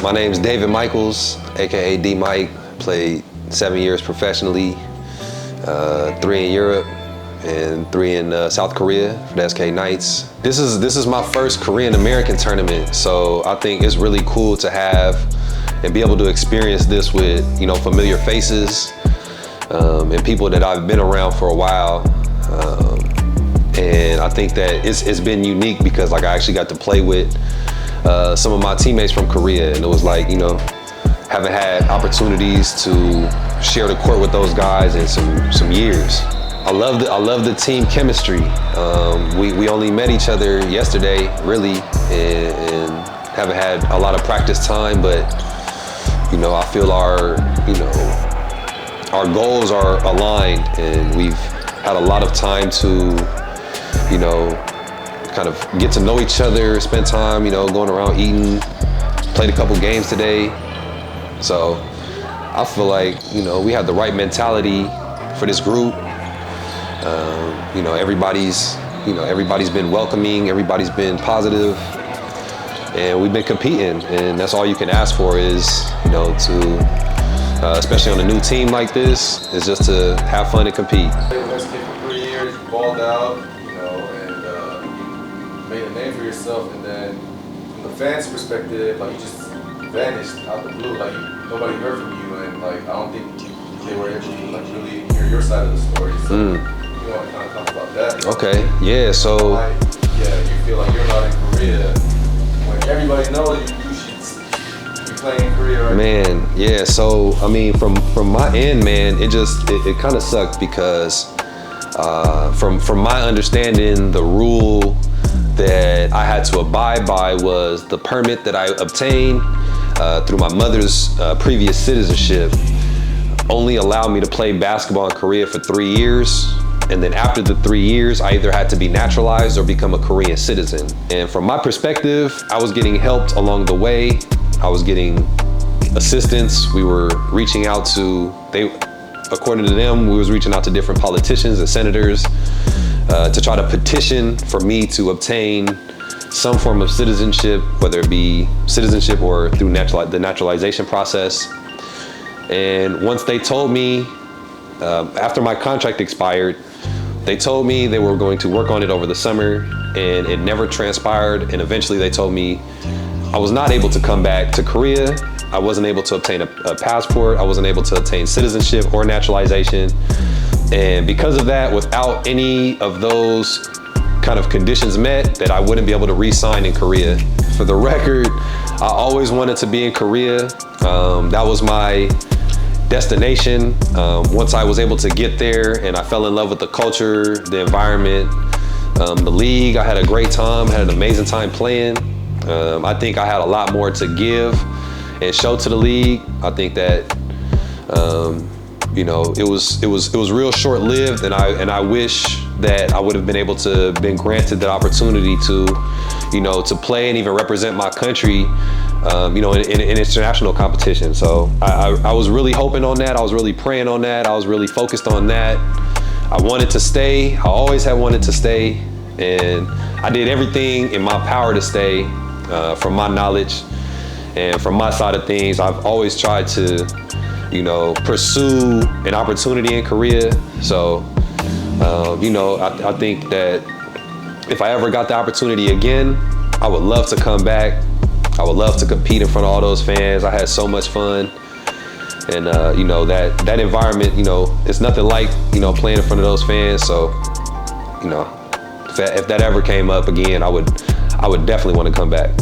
My name's David Michaels, aka D Mike. Played 7 years professionally, 3 in Europe and 3 in South Korea for the SK Knights. This is my first Korean American tournament, so I think it's really cool to have and be able to experience this with familiar faces and people that I've been around for a while. And I think that it's been unique because I actually got to play with some of my teammates from Korea, and it was like, haven't had opportunities to share the court with those guys in some years. I love the team chemistry. We only met each other yesterday, really, and haven't had a lot of practice time, but I feel our goals are aligned, and we've had a lot of time to kind of get to know each other, spend time, going around eating, played a couple games today. So I feel like, we have the right mentality for this group. Everybody's been welcoming, everybody's been positive, and we've been competing, and that's all you can ask for is, especially on a new team like this, is just to have fun and compete. For 3 years, you balled out, and made a name for yourself, and then from the fans' perspective, you just vanished out the blue. Nobody heard from you, and I don't think they were able to really hear your side of the story. So you want to kind of talk about that? Okay, yeah. So you feel like you're not in Korea when everybody knows you should be playing in Korea, right? Man, yeah. So I mean, from my end, man, it kind of sucked because from my understanding, the rule that I had to abide by was the permit that I obtained through my mother's previous citizenship only allowed me to play basketball in Korea for 3 years. And then after the 3 years, I either had to be naturalized or become a Korean citizen. And from my perspective, I was getting helped along the way. I was getting assistance. We were reaching out to, according to them, we was reaching out to different politicians and senators to try to petition for me to obtain some form of citizenship, whether it be citizenship or through the naturalization process. And once they told me, after my contract expired, they told me they were going to work on it over the summer, and it never transpired. And eventually they told me I was not able to come back to Korea. I wasn't able to obtain a passport. I wasn't able to obtain citizenship or naturalization. And because of that, without any of those kind of conditions met, that I wouldn't be able to re-sign in Korea. For the record, I always wanted to be in Korea. That was my destination. Once I was able to get there and I fell in love with the culture, the environment, the league, I had a great time, had an amazing time playing. I think I had a lot more to give and show to the league. I think that it was real short-lived, and I wish that I would have been able to been granted that opportunity to play and even represent my country, in international competition. So I was really hoping on that. I was really praying on that. I was really focused on that. I wanted to stay. I always have wanted to stay, and I did everything in my power to stay. From my knowledge and from my side of things, I've always tried to pursue an opportunity in Korea. So, I think that if I ever got the opportunity again, I would love to come back. I would love to compete in front of all those fans. I had so much fun. And, that environment, it's nothing like, playing in front of those fans. So, if that ever came up again, I would definitely want to come back.